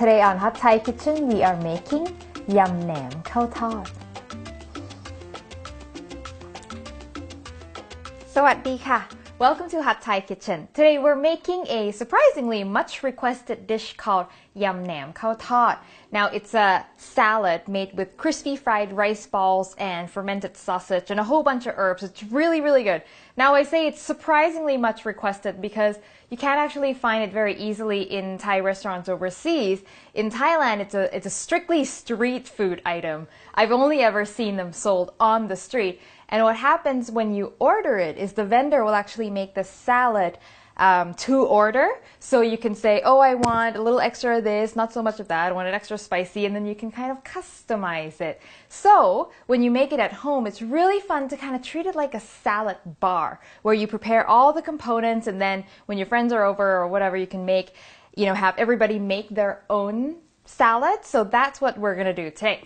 Today on Hot Thai Kitchen, we are making Yum Naem Khao Thot. สวัสดีค่ะ Welcome to Hot Thai Kitchen. Today we're making a surprisingly much requested dish called Yum Naem Khao Thot. Now it's a salad made with crispy fried rice balls and fermented sausage and a whole bunch of herbs. It's really, really good. Now I say it's surprisingly much requested because you can't actually find it very easily in Thai restaurants overseas. In Thailand, it's a strictly street food item. I've only ever seen them sold on the street. And what happens when you order it is the vendor will actually make the salad to order. So you can say, oh, I want a little extra of this, not so much of that, I want it extra spicy, and then you can kind of customize it. So when you make it at home, it's really fun to kind of treat it like a salad bar, where you prepare all the components, and then when your friends are over or whatever, you can make, have everybody make their own salad. So that's what we're gonna do today.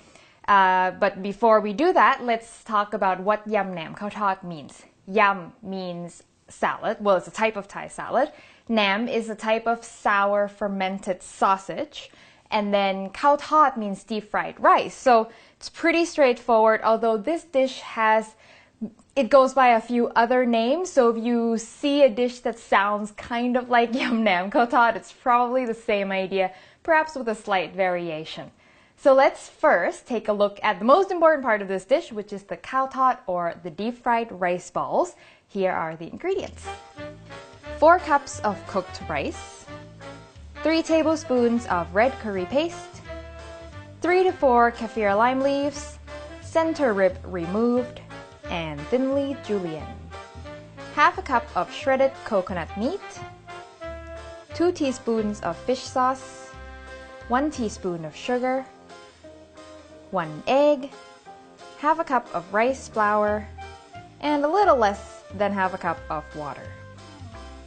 But before we do that, let's talk about what Yum Naem Khao Thot means. Yum means salad. Well, it's a type of Thai salad. Naem is a type of sour fermented sausage. And then Khao Thot means deep fried rice. So it's pretty straightforward, although this dish it goes by a few other names. So if you see a dish that sounds kind of like Yum Naem Khao Thot, it's probably the same idea, perhaps with a slight variation. So let's first take a look at the most important part of this dish, which is the khao thot or the deep fried rice balls. Here are the ingredients. 4 cups of cooked rice, 3 tablespoons of red curry paste, 3 to 4 kaffir lime leaves, center rib removed, and thinly julienne. Half a cup of shredded coconut meat, 2 teaspoons of fish sauce, 1 teaspoon of sugar, 1 egg, half a cup of rice flour, and a little less than half a cup of water.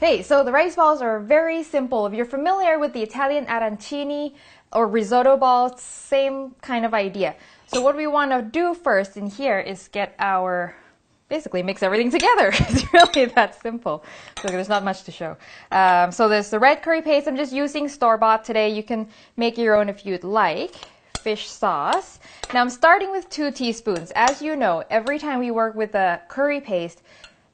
Hey, so the rice balls are very simple. If you're familiar with the Italian arancini or risotto balls, same kind of idea. So what we want to do first in here is basically mix everything together. It's really that simple. So there's not much to show. So there's the red curry paste. I'm just using store-bought today. You can make your own if you'd like. Fish sauce. Now I'm starting with 2 teaspoons. As you know, every time we work with a curry paste,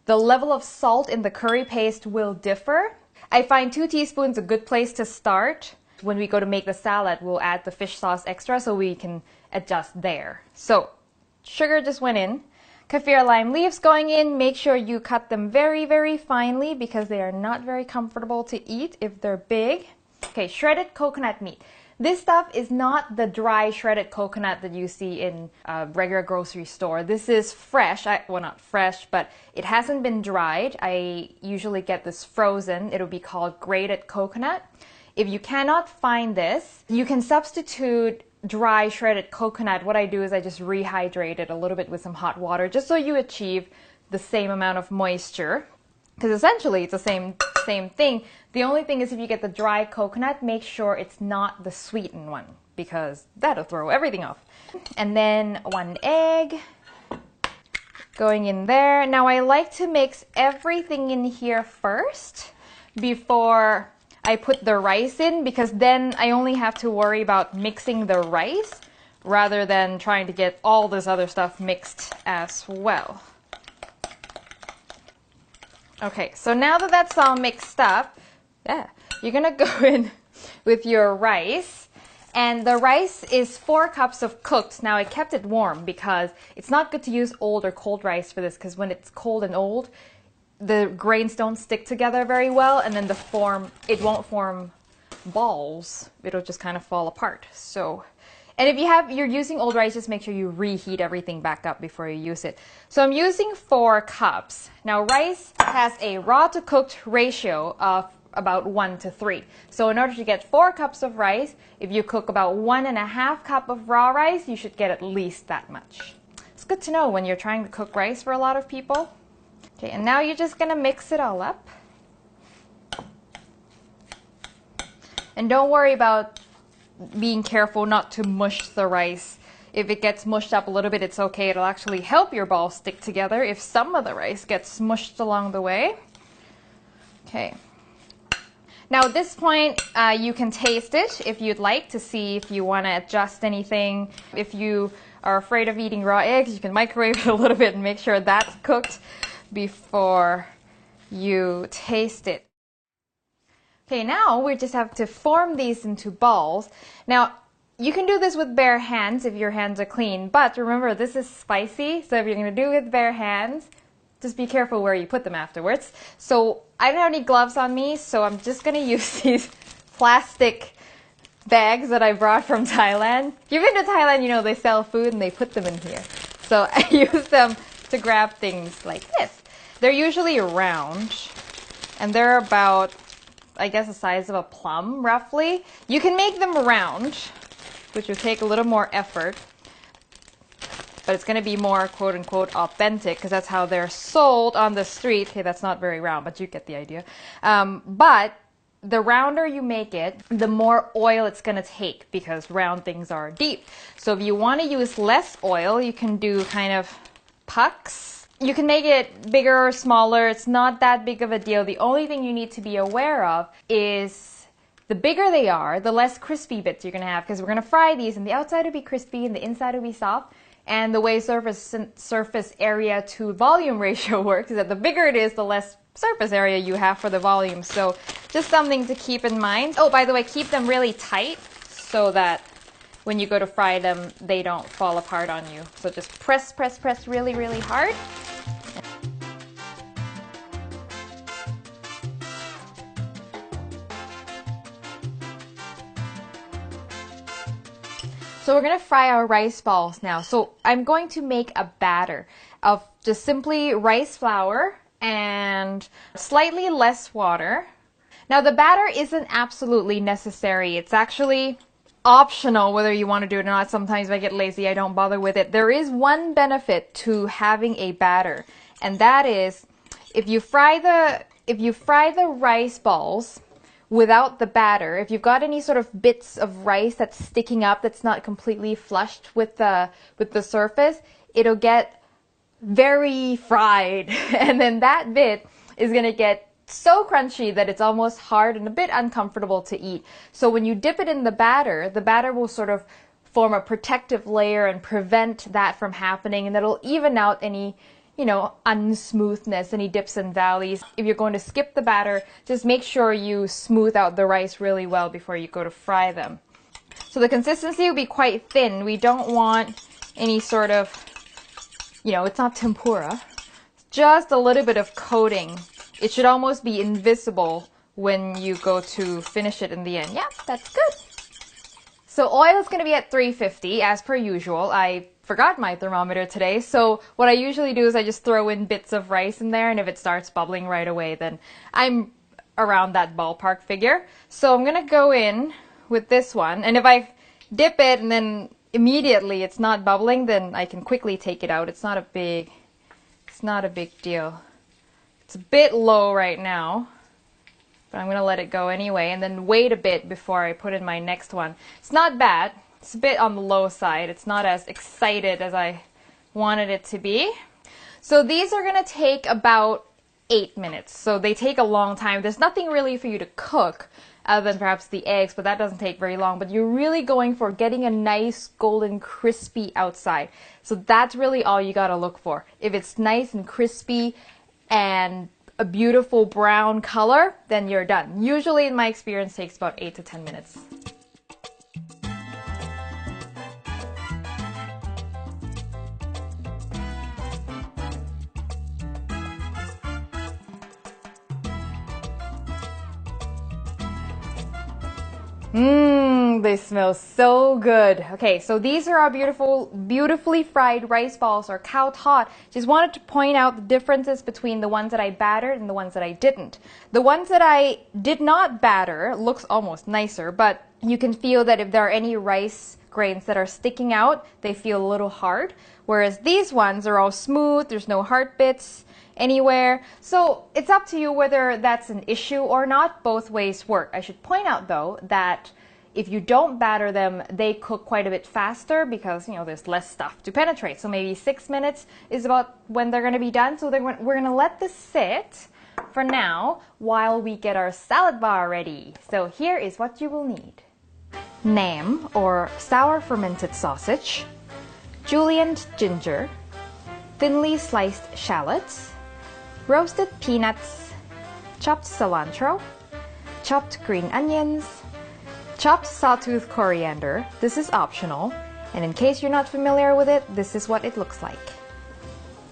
the level of salt in the curry paste will differ. I find 2 teaspoons a good place to start. When we go to make the salad, we'll add the fish sauce extra so we can adjust there. So sugar just went in. Kaffir lime leaves going in. Make sure you cut them very, very finely because they are not very comfortable to eat if they're big. Okay, shredded coconut meat. This stuff is not the dry shredded coconut that you see in a regular grocery store. This is fresh. Well, not fresh, but it hasn't been dried. I usually get this frozen. It'll be called grated coconut. If you cannot find this, you can substitute dry shredded coconut. What I do is I just rehydrate it a little bit with some hot water just so you achieve the same amount of moisture. Because essentially it's the same thing. The only thing is if you get the dry coconut, make sure it's not the sweetened one because that'll throw everything off. And then 1 egg going in there. Now I like to mix everything in here first before I put the rice in because then I only have to worry about mixing the rice rather than trying to get all this other stuff mixed as well. Okay, so now that that's all mixed up, you're gonna go in with your rice. And the rice is 4 cups of cooked. Now I kept it warm because it's not good to use old or cold rice for this because when it's cold and old, the grains don't stick together very well and then it won't form balls. It'll just kind of fall apart. And if you're using old rice, just make sure you reheat everything back up before you use it. So I'm using 4 cups. Now rice has a raw to cooked ratio of about 1 to 3. So in order to get 4 cups of rice, if you cook about 1.5 cup of raw rice, you should get at least that much. It's good to know when you're trying to cook rice for a lot of people. Okay, and now you're just gonna mix it all up. And don't worry about being careful not to mush the rice. If it gets mushed up a little bit, it's okay. It'll actually help your balls stick together if some of the rice gets smushed along the way. Okay. Now at this point, you can taste it if you'd like to see if you want to adjust anything. If you are afraid of eating raw eggs, you can microwave it a little bit and make sure that's cooked before you taste it. Okay, now we just have to form these into balls. Now, you can do this with bare hands if your hands are clean, but remember this is spicy, so if you're going to do it with bare hands, just be careful where you put them afterwards. So I don't have any gloves on me, so I'm just going to use these plastic bags that I brought from Thailand. If you've been to Thailand, you know they sell food and they put them in here. So I use them to grab things like this. They're usually round, and they're about, I guess, the size of a plum, roughly. You can make them round, which will take a little more effort, but it's going to be more quote-unquote authentic because that's how they're sold on the street. Okay, that's not very round, but you get the idea. But the rounder you make it, the more oil it's going to take because round things are deep. So if you want to use less oil, you can do kind of pucks. You can make it bigger or smaller. It's not that big of a deal. The only thing you need to be aware of is the bigger they are, the less crispy bits you're going to have because we're going to fry these and the outside will be crispy and the inside will be soft. And the way surface area to volume ratio works is that the bigger it is, the less surface area you have for the volume. So just something to keep in mind. Oh, by the way, keep them really tight so that when you go to fry them, they don't fall apart on you. So just press, press, press really, really hard. So we're going to fry our rice balls now. So I'm going to make a batter of just simply rice flour and slightly less water. Now the batter isn't absolutely necessary. It's actually optional whether you want to do it or not. Sometimes if I get lazy, I don't bother with it. There is one benefit to having a batter, and that is if you fry the rice balls without the batter, if you've got any sort of bits of rice that's sticking up that's not completely flushed with the surface, it'll get very fried and then that bit is going to get so crunchy that it's almost hard and a bit uncomfortable to eat. So when you dip it in the batter will sort of form a protective layer and prevent that from happening, and that'll even out any unsmoothness, any dips and valleys. If you're going to skip the batter, just make sure you smooth out the rice really well before you go to fry them. So the consistency will be quite thin. We don't want any sort of, it's not tempura. Just a little bit of coating. It should almost be invisible when you go to finish it in the end. Yeah, that's good. So oil is going to be at 350 as per usual. I forgot my thermometer today, so what I usually do is I just throw in bits of rice in there, and if it starts bubbling right away, then I'm around that ballpark figure. So I'm gonna go in with this one, and if I dip it and then immediately it's not bubbling, then I can quickly take it out. It's not a big deal. It's a bit low right now, but I'm gonna let it go anyway, and then wait a bit before I put in my next one. It's not bad. It's a bit on the low side. It's not as excited as I wanted it to be. So these are going to take about 8 minutes. So they take a long time. There's nothing really for you to cook other than perhaps the eggs, but that doesn't take very long. But you're really going for getting a nice golden crispy outside. So that's really all you got to look for. If it's nice and crispy and a beautiful brown color, then you're done. Usually in my experience it takes about 8 to 10 minutes. They smell so good. Okay, so these are our beautifully fried rice balls, or cow tot. Just wanted to point out the differences between the ones that I battered and the ones that I didn't. The ones that I did not batter looks almost nicer, but you can feel that if there are any rice grains that are sticking out, they feel a little hard. Whereas these ones are all smooth, there's no hard bits anywhere. So it's up to you whether that's an issue or not. Both ways work. I should point out though that if you don't batter them, they cook quite a bit faster because, there's less stuff to penetrate. So maybe 6 minutes is about when they're going to be done. So we're going to let this sit for now while we get our salad bar ready. So here is what you will need. Naem, or sour fermented sausage, julienned ginger, thinly sliced shallots, roasted peanuts, chopped cilantro, chopped green onions, chopped sawtooth coriander. This is optional, and in case you're not familiar with it, this is what it looks like.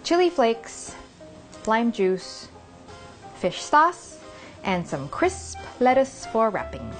Chili flakes, lime juice, fish sauce, and some crisp lettuce for wrapping.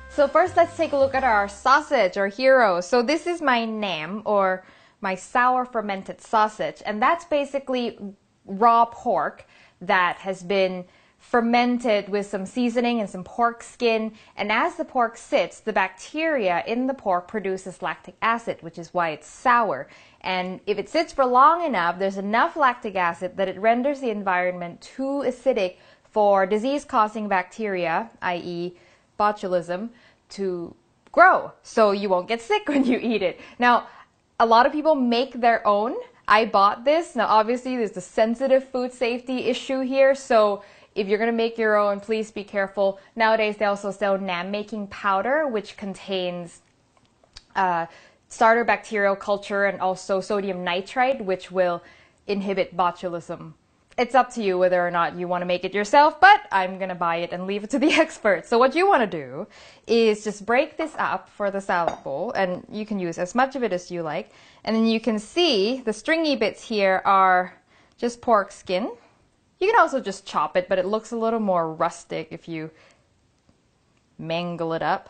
So first, let's take a look at our sausage, our hero. So this is my Naem, or my sour fermented sausage, and that's basically raw pork that has been fermented with some seasoning and some pork skin. And as the pork sits, the bacteria in the pork produces lactic acid, which is why it's sour. And if it sits for long enough, there's enough lactic acid that it renders the environment too acidic for disease-causing bacteria, i.e. botulism, to grow. So you won't get sick when you eat it. Now, a lot of people make their own. I bought this. Now, obviously, there's a sensitive food safety issue here, so if you're going to make your own, please be careful. Nowadays, they also sell Naem making powder, which contains starter bacterial culture and also sodium nitrite, which will inhibit botulism. It's up to you whether or not you want to make it yourself, but I'm going to buy it and leave it to the experts. So what you want to do is just break this up for the salad bowl, and you can use as much of it as you like. And then you can see the stringy bits here are just pork skin. You can also just chop it, but it looks a little more rustic if you mangle it up.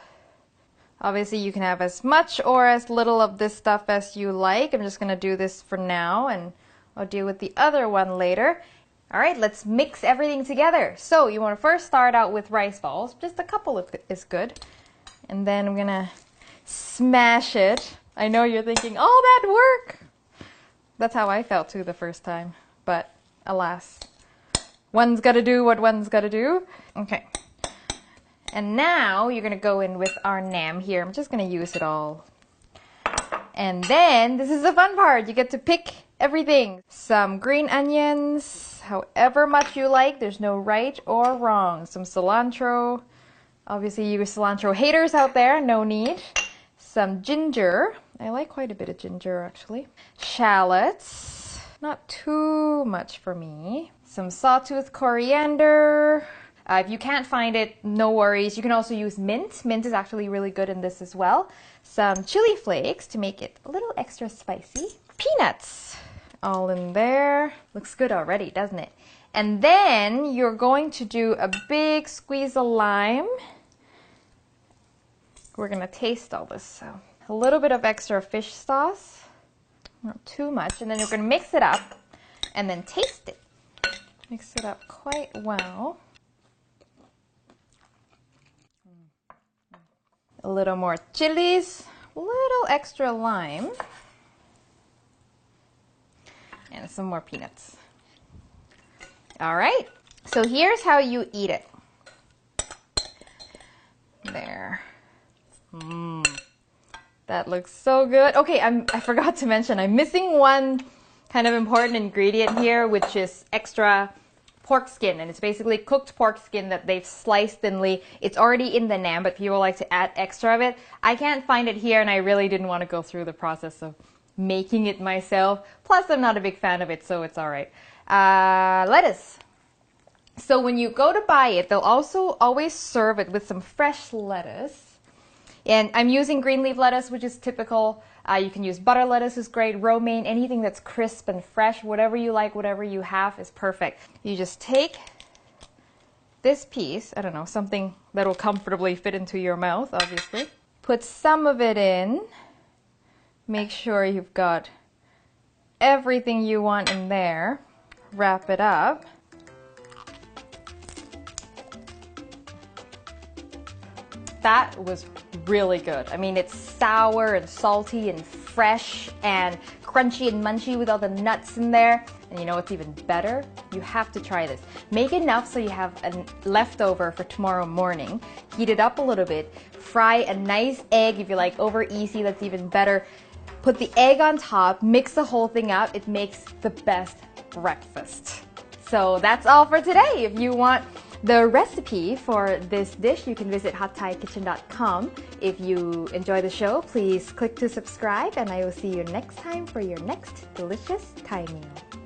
Obviously, you can have as much or as little of this stuff as you like. I'm just going to do this for now, and I'll deal with the other one later. All right, let's mix everything together. So you want to first start out with rice balls. Just a couple is good. And then I'm going to smash it. I know you're thinking, oh, that work. That's how I felt too the first time. But alas, one's got to do what one's got to do. Okay. And now you're going to go in with our Naem here. I'm just going to use it all. And then this is the fun part. You get to pick everything. Some green onions, however much you like. There's no right or wrong. Some cilantro. Obviously, you cilantro haters out there, no need. Some ginger. I like quite a bit of ginger, actually. Shallots. Not too much for me. Some sawtooth coriander. If you can't find it, no worries. You can also use mint. Mint is actually really good in this as well. Some chili flakes to make it a little extra spicy. Peanuts. All in there. Looks good already, doesn't it? And then you're going to do a big squeeze of lime. We're going to taste all this. So a little bit of extra fish sauce. Not too much. And then you're going to mix it up and then taste it. Mix it up quite well. A little more chilies, a little extra lime, and some more peanuts. All right, so here's how you eat it. There. That looks so good. Okay, I forgot to mention, I'm missing one kind of important ingredient here, which is extra pork skin, and it's basically cooked pork skin that they've sliced thinly. It's already in the Naem, but people like to add extra of it. I can't find it here, and I really didn't want to go through the process of making it myself. Plus, I'm not a big fan of it, so it's all right. Lettuce. So when you go to buy it, they'll also always serve it with some fresh lettuce. And I'm using green leaf lettuce, which is typical. You can use butter lettuce, is great. Romaine, anything that's crisp and fresh, whatever you like, whatever you have is perfect. You just take this piece, I don't know, something that'll comfortably fit into your mouth, obviously. Put some of it in. Make sure you've got everything you want in there. Wrap it up. That was really good. I mean, it's sour and salty and fresh and crunchy and munchy with all the nuts in there. And you know what's even better? You have to try this. Make enough so you have a leftover for tomorrow morning. Heat it up a little bit. Fry a nice egg. If you like over easy, that's even better. Put the egg on top. Mix the whole thing up. It makes the best breakfast. So that's all for today. If you want the recipe for this dish, you can visit hotthaikitchen.com. If you enjoy the show, please click to subscribe, and I will see you next time for your next delicious Thai meal.